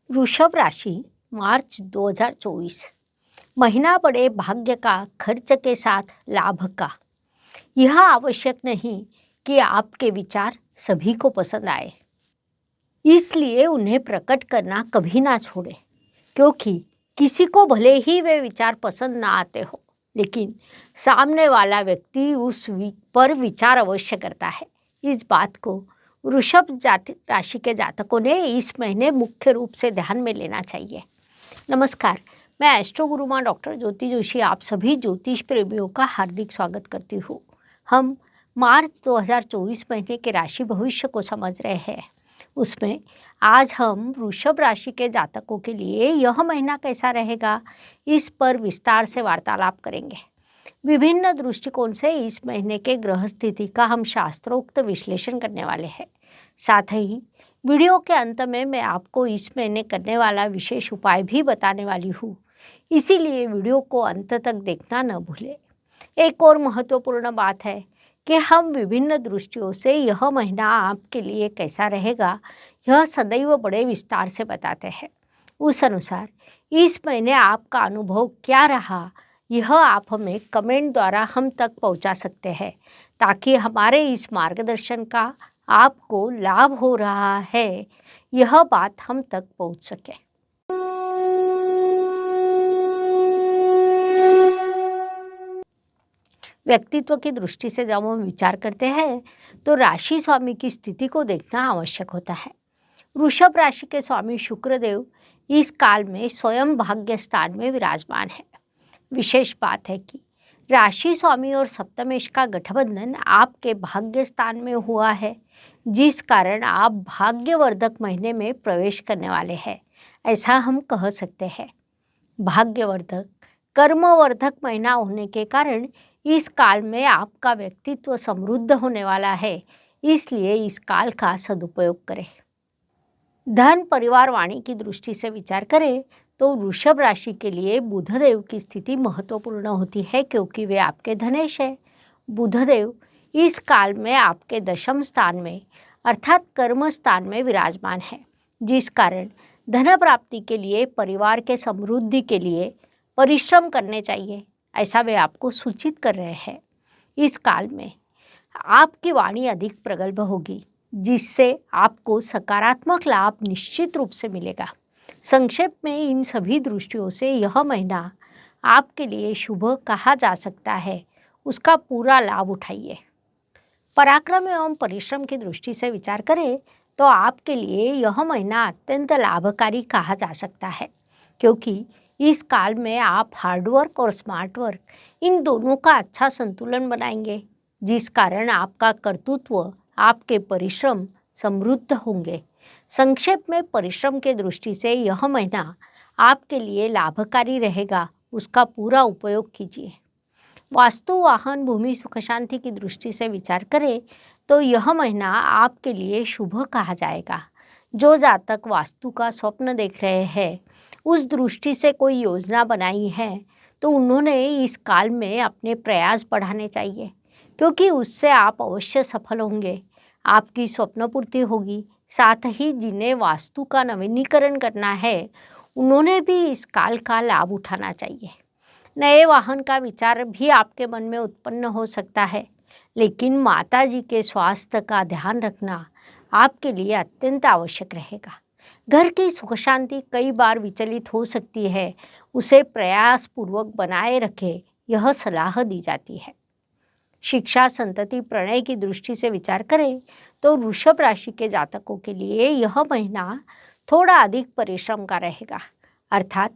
वृषभ राशि मार्च 2024। महीना बड़े भाग्य का, खर्च के साथ लाभ का। यह आवश्यक नहीं कि आपके विचार सभी को पसंद आए, इसलिए उन्हें प्रकट करना कभी ना छोड़े, क्योंकि किसी को भले ही वे विचार पसंद ना आते हो, लेकिन सामने वाला व्यक्ति पर विचार अवश्य करता है। इस बात को वृषभ जाति राशि के जातकों ने इस महीने मुख्य रूप से ध्यान में लेना चाहिए। नमस्कार, मैं एस्ट्रो गुरुमा डॉक्टर ज्योति जोशी आप सभी ज्योतिष प्रेमियों का हार्दिक स्वागत करती हूँ। हम मार्च 2024 महीने के राशि भविष्य को समझ रहे हैं। उसमें आज हम वृषभ राशि के जातकों के लिए यह महीना कैसा रहेगा, इस पर विस्तार से वार्तालाप करेंगे। विभिन्न दृष्टिकोण से इस महीने के ग्रह स्थिति का हम शास्त्रोक्त विश्लेषण करने वाले हैं। साथ ही वीडियो के अंत में मैं आपको इस महीने करने वाला विशेष उपाय भी बताने वाली हूँ, इसीलिए वीडियो को अंत तक देखना न भूलें। एक और महत्वपूर्ण बात है कि हम विभिन्न दृष्टियों से यह महीना आपके लिए कैसा रहेगा, यह सदैव बड़े विस्तार से बताते हैं। उस अनुसार इस महीने आपका अनुभव क्या रहा, यह आप हमें कमेंट द्वारा हम तक पहुंचा सकते हैं, ताकि हमारे इस मार्गदर्शन का आपको लाभ हो रहा है, यह बात हम तक पहुंच सके। व्यक्तित्व की दृष्टि से जब हम विचार करते हैं तो राशि स्वामी की स्थिति को देखना आवश्यक होता है। वृषभ राशि के स्वामी शुक्रदेव इस काल में स्वयं भाग्य स्थान में विराजमान है। विशेष बात है कि राशि स्वामी और सप्तमेश का गठबंधन आपके भाग्य स्थान में हुआ है, जिस कारण आप भाग्यवर्धक महीने में प्रवेश करने वाले हैं, ऐसा हम कह सकते हैं। भाग्यवर्धक, कर्मवर्धक महीना होने के कारण इस काल में आपका व्यक्तित्व समृद्ध होने वाला है, इसलिए इस काल का सदुपयोग करें। धन परिवार वाणी की दृष्टि से विचार करें तो वृषभ राशि के लिए बुधदेव की स्थिति महत्वपूर्ण होती है, क्योंकि वे आपके धनेश है। बुधदेव इस काल में आपके दशम स्थान में अर्थात कर्म स्थान में विराजमान है, जिस कारण धन प्राप्ति के लिए, परिवार के समृद्धि के लिए परिश्रम करने चाहिए, ऐसा वे आपको सूचित कर रहे हैं। इस काल में आपकी वाणी अधिक प्रगल्भ होगी, जिससे आपको सकारात्मक लाभ निश्चित रूप से मिलेगा। संक्षेप में इन सभी दृष्टियों से यह महीना आपके लिए शुभ कहा जा सकता है, उसका पूरा लाभ उठाइए। पराक्रम एवं परिश्रम की दृष्टि से विचार करें तो आपके लिए यह महीना अत्यंत लाभकारी कहा जा सकता है, क्योंकि इस काल में आप हार्डवर्क और स्मार्ट वर्क इन दोनों का अच्छा संतुलन बनाएंगे, जिस कारण आपका कर्तृत्व, आपके परिश्रम समृद्ध होंगे। संक्षेप में परिश्रम के दृष्टि से यह महीना आपके लिए लाभकारी रहेगा, उसका पूरा उपयोग कीजिए। वास्तु, वाहन, भूमि, सुख शांति की दृष्टि से विचार करें तो यह महीना आपके लिए शुभ कहा जाएगा। जो जातक वास्तु का स्वप्न देख रहे हैं, उस दृष्टि से कोई योजना बनाई है, तो उन्होंने इस काल में अपने प्रयास बढ़ाने चाहिए, क्योंकि उससे आप अवश्य सफल होंगे, आपकी स्वप्न पूर्ति होगी। साथ ही जिन्हें वास्तु का नवीनीकरण करना है, उन्होंने भी इस काल का लाभ उठाना चाहिए। नए वाहन का विचार भी आपके मन में उत्पन्न हो सकता है, लेकिन माता जी के स्वास्थ्य का ध्यान रखना आपके लिए अत्यंत आवश्यक रहेगा। घर की सुख शांति कई बार विचलित हो सकती है, उसे प्रयासपूर्वक बनाए रखें, यह सलाह दी जाती है। शिक्षा, संतति, प्रणय की दृष्टि से विचार करें तो वृषभ राशि के जातकों के लिए यह महीना थोड़ा अधिक परिश्रम का रहेगा। अर्थात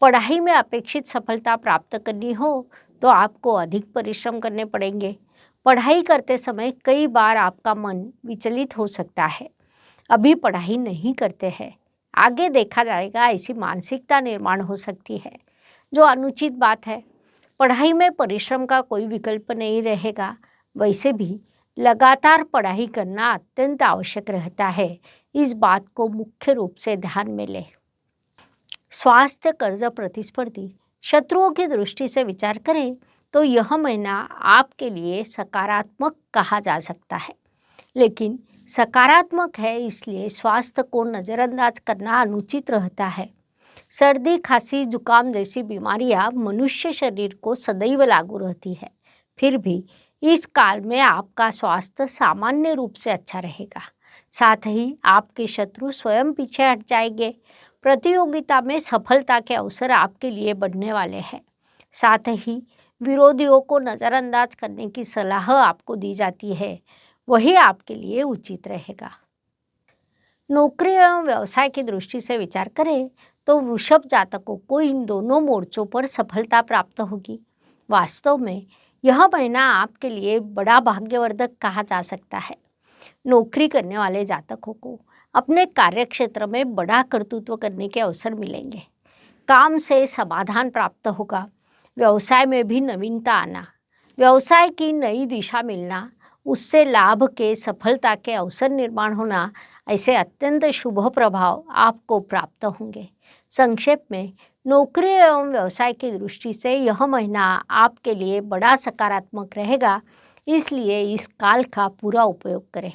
पढ़ाई में अपेक्षित सफलता प्राप्त करनी हो तो आपको अधिक परिश्रम करने पड़ेंगे। पढ़ाई करते समय कई बार आपका मन विचलित हो सकता है, अभी पढ़ाई नहीं करते हैं, आगे देखा जाएगा, ऐसी मानसिकता निर्माण हो सकती है, जो अनुचित बात है। पढ़ाई में परिश्रम का कोई विकल्प नहीं रहेगा। वैसे भी लगातार पढ़ाई करना अत्यंत आवश्यक रहता है, इस बात को मुख्य रूप से ध्यान में लें। स्वास्थ्य, कर्ज, प्रतिस्पर्धी, शत्रुओं की दृष्टि से विचार करें तो यह महीना आपके लिए सकारात्मक कहा जा सकता है, लेकिन सकारात्मक है, इसलिए स्वास्थ्य को नज़रअंदाज करना अनुचित रहता है। सर्दी, खांसी, जुकाम जैसी बीमारियां मनुष्य शरीर को सदैव लागू रहती है। फिर भी इस काल में आपका स्वास्थ्य सामान्य रूप से अच्छा रहेगा। साथ ही आपके शत्रु स्वयं पीछे हट जाएंगे। प्रतियोगिता में सफलता के अवसर आपके लिए बढ़ने वाले हैं। साथ ही विरोधियों को नज़रअंदाज करने की सलाह आपको दी जाती है, वही आपके लिए उचित रहेगा। नौकरी एवं व्यवसाय की दृष्टि से विचार करें तो वृषभ जातकों को इन दोनों मोर्चों पर सफलता प्राप्त होगी। वास्तव में यह महीना आपके लिए बड़ा भाग्यवर्धक कहा जा सकता है। नौकरी करने वाले जातकों को अपने कार्यक्षेत्र में बड़ा कर्तृत्व करने के अवसर मिलेंगे। काम से समाधान प्राप्त होगा। व्यवसाय में भी नवीनता आना, व्यवसाय की नई दिशा मिलना, उससे लाभ के, सफलता के अवसर निर्माण होना, ऐसे अत्यंत शुभ प्रभाव आपको प्राप्त होंगे। संक्षेप में नौकरी एवं व्यवसाय की दृष्टि से यह महीना आपके लिए बड़ा सकारात्मक रहेगा, इसलिए इस काल का पूरा उपयोग करें।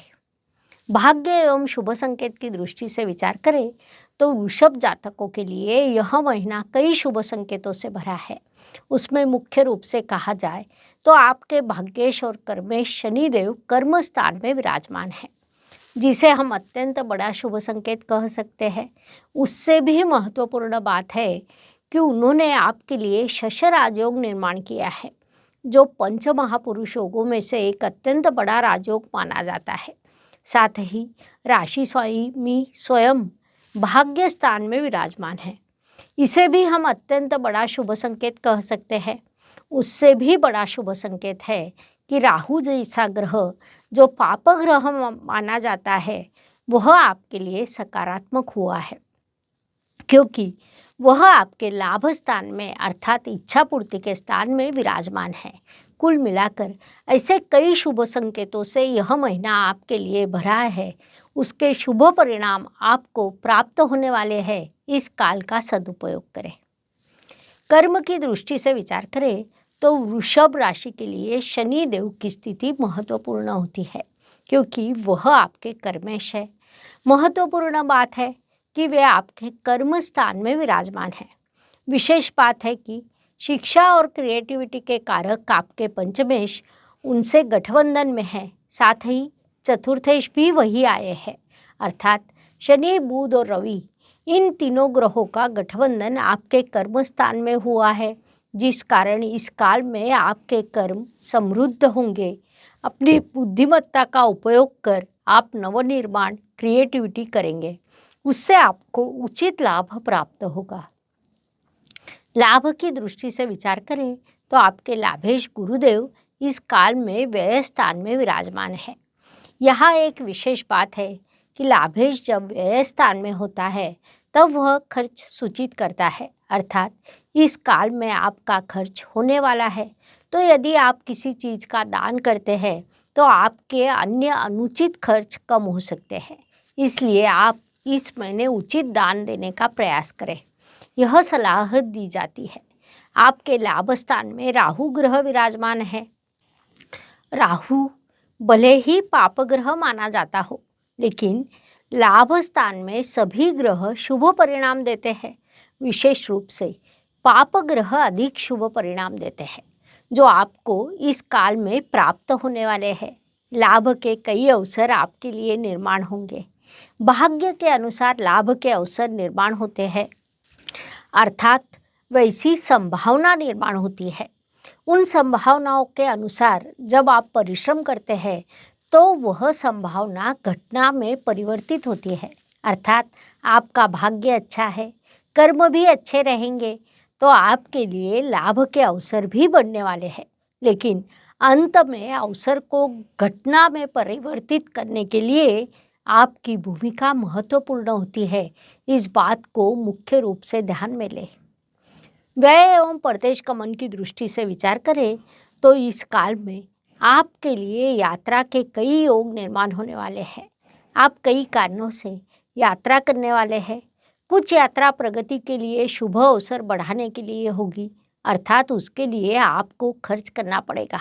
भाग्य एवं शुभ संकेत की दृष्टि से विचार करें तो वृषभ जातकों के लिए यह महीना कई शुभ संकेतों से भरा है। उसमें मुख्य रूप से कहा जाए तो आपके भाग्येश और कर्मेश शनिदेव कर्म स्थान में विराजमान है, जिसे हम अत्यंत बड़ा शुभ संकेत कह सकते हैं। उससे भी महत्वपूर्ण बात है कि उन्होंने आपके लिए शश राजयोग निर्माण किया है, जो पंच महापुरुष योगों में से एक अत्यंत बड़ा राजयोग माना जाता है। साथ ही राशि स्वामी स्वयं भाग्य स्थान में विराजमान है, इसे भी हम अत्यंत बड़ा शुभ संकेत कह सकते हैं। उससे भी बड़ा शुभ संकेत है कि राहु जैसा ग्रह, जो पाप ग्रह माना जाता है, वह आपके लिए सकारात्मक हुआ है, क्योंकि वह आपके लाभ स्थान में अर्थात इच्छा पूर्ति के स्थान में विराजमान है। कुल मिलाकर ऐसे कई शुभ संकेतों से यह महीना आपके लिए भरा है। उसके शुभ परिणाम आपको प्राप्त होने वाले हैं। इस काल का सदुपयोग करें। कर्म की दृष्टि से विचार करें तो वृषभ राशि के लिए शनि देव की स्थिति महत्वपूर्ण होती है, क्योंकि वह आपके कर्मेश है। महत्वपूर्ण बात है कि वे आपके कर्म स्थान में विराजमान है। विशेष बात है कि शिक्षा और क्रिएटिविटी के कारक आपके पंचमेश उनसे गठबंधन में है। साथ ही चतुर्थेश भी वही आए हैं, अर्थात शनि, बुध और रवि, इन तीनों ग्रहों का गठबंधन आपके कर्म स्थान में हुआ है, जिस कारण इस काल में आपके कर्म समृद्ध होंगे। अपनी बुद्धिमत्ता का उपयोग कर आप नवनिर्माण, क्रिएटिविटी करेंगे, उससे आपको उचित लाभ प्राप्त होगा। लाभ की दृष्टि से विचार करें तो आपके लाभेश गुरुदेव इस काल में व्यय स्थान में विराजमान है। यहाँ एक विशेष बात है कि लाभेश जब व्यय स्थान में होता है तब वह खर्च सूचित करता है, अर्थात इस काल में आपका खर्च होने वाला है। तो यदि आप किसी चीज़ का दान करते हैं तो आपके अन्य अनुचित खर्च कम हो सकते हैं, इसलिए आप इस महीने उचित दान देने का प्रयास करें, यह सलाह दी जाती है। आपके लाभ स्थान में राहु ग्रह विराजमान है। राहु भले ही पाप ग्रह माना जाता हो, लेकिन लाभ स्थान में सभी ग्रह शुभ परिणाम देते हैं। विशेष रूप से पाप ग्रह अधिक शुभ परिणाम देते हैं, जो आपको इस काल में प्राप्त होने वाले हैं। लाभ के कई अवसर आपके लिए निर्माण होंगे। भाग्य के अनुसार लाभ के अवसर निर्माण होते हैं, अर्थात वैसी संभावना निर्माण होती है। उन संभावनाओं के अनुसार जब आप परिश्रम करते हैं तो वह संभावना घटना में परिवर्तित होती है, अर्थात आपका भाग्य अच्छा है, कर्म भी अच्छे रहेंगे तो आपके लिए लाभ के अवसर भी बढ़ने वाले हैं। लेकिन अंत में अवसर को घटना में परिवर्तित करने के लिए आपकी भूमिका महत्वपूर्ण होती है। इस बात को मुख्य रूप से ध्यान में लें। व्यय एवं परदेश गमन की दृष्टि से विचार करें तो इस काल में आपके लिए यात्रा के कई योग निर्माण होने वाले हैं। आप कई कारणों से यात्रा करने वाले हैं। कुछ यात्रा प्रगति के लिए, शुभ अवसर बढ़ाने के लिए होगी, अर्थात उसके लिए आपको खर्च करना पड़ेगा,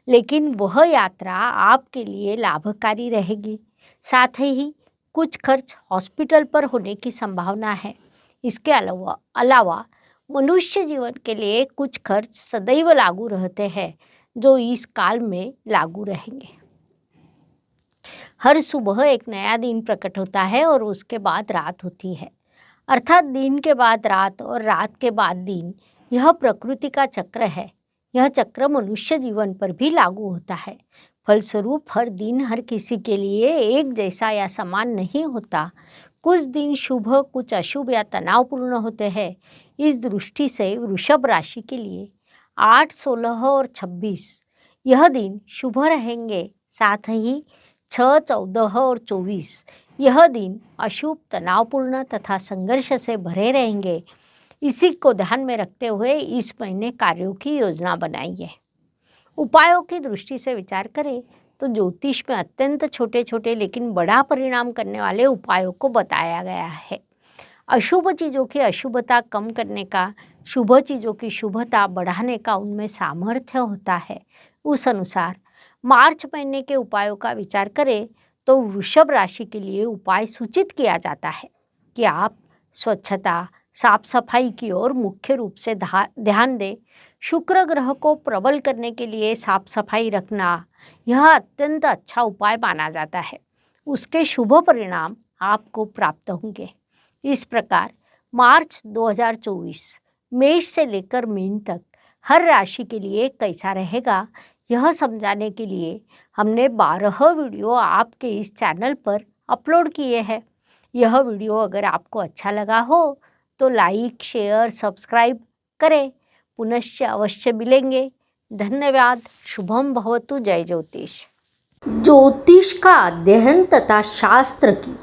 लेकिन वह यात्रा आपके लिए लाभकारी रहेगी। साथ ही कुछ खर्च हॉस्पिटल पर होने की संभावना है। इसके अलावा मनुष्य जीवन के लिए कुछ खर्च सदैव लागू रहते हैं, जो इस काल में लागू रहेंगे। हर सुबह एक नया दिन प्रकट होता है और उसके बाद रात होती है, अर्थात दिन के बाद रात और रात के बाद दिन। यह प्रकृति का चक्र है। यह चक्र मनुष्य जीवन पर भी लागू होता है। फलस्वरूप हर दिन हर किसी के लिए एक जैसा या समान नहीं होता। कुछ दिन शुभ, कुछ अशुभ या तनावपूर्ण होते हैं। इस दृष्टि से वृषभ राशि के लिए 8, 16 और 26 यह दिन शुभ रहेंगे। साथ ही 6, 14 और 24 यह दिन अशुभ, तनावपूर्ण तथा संघर्ष से भरे रहेंगे। इसी को ध्यान में रखते हुए इस महीने कार्यों की योजना बनाइए। उपायों की दृष्टि से विचार करें तो ज्योतिष में अत्यंत छोटे छोटे लेकिन बड़ा परिणाम करने वाले उपायों को बताया गया है। अशुभ चीज़ों की अशुभता कम करने का, शुभ चीज़ों की शुभता बढ़ाने का उनमें सामर्थ्य होता है। उस अनुसार मार्च महीने के उपायों का विचार करें तो वृषभ राशि के लिए उपाय सूचित किया जाता है कि आप स्वच्छता, साफ सफाई की ओर मुख्य रूप से ध्यान दें। शुक्र ग्रह को प्रबल करने के लिए साफ सफाई रखना यह अत्यंत अच्छा उपाय माना जाता है। उसके शुभ परिणाम आपको प्राप्त होंगे। इस प्रकार मार्च 2024 मेष से लेकर मीन तक हर राशि के लिए कैसा रहेगा, यह समझाने के लिए हमने 12 वीडियो आपके इस चैनल पर अपलोड किए हैं। यह वीडियो अगर आपको अच्छा लगा हो तो लाइक, शेयर, सब्सक्राइब करें। पुनश्च अवश्य मिलेंगे। धन्यवाद। शुभम भवतु। जय ज्योतिष। ज्योतिष का अध्ययन तथा शास्त्र की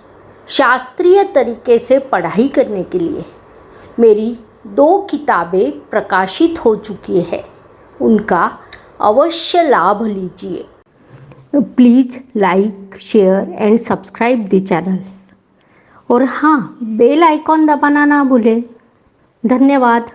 शास्त्रीय तरीके से पढ़ाई करने के लिए मेरी 2 किताबें प्रकाशित हो चुकी है। उनका अवश्य लाभ लीजिए। Please like, share and subscribe the channel. और हाँ, बेल आइकॉन दबाना ना भूलें। धन्यवाद।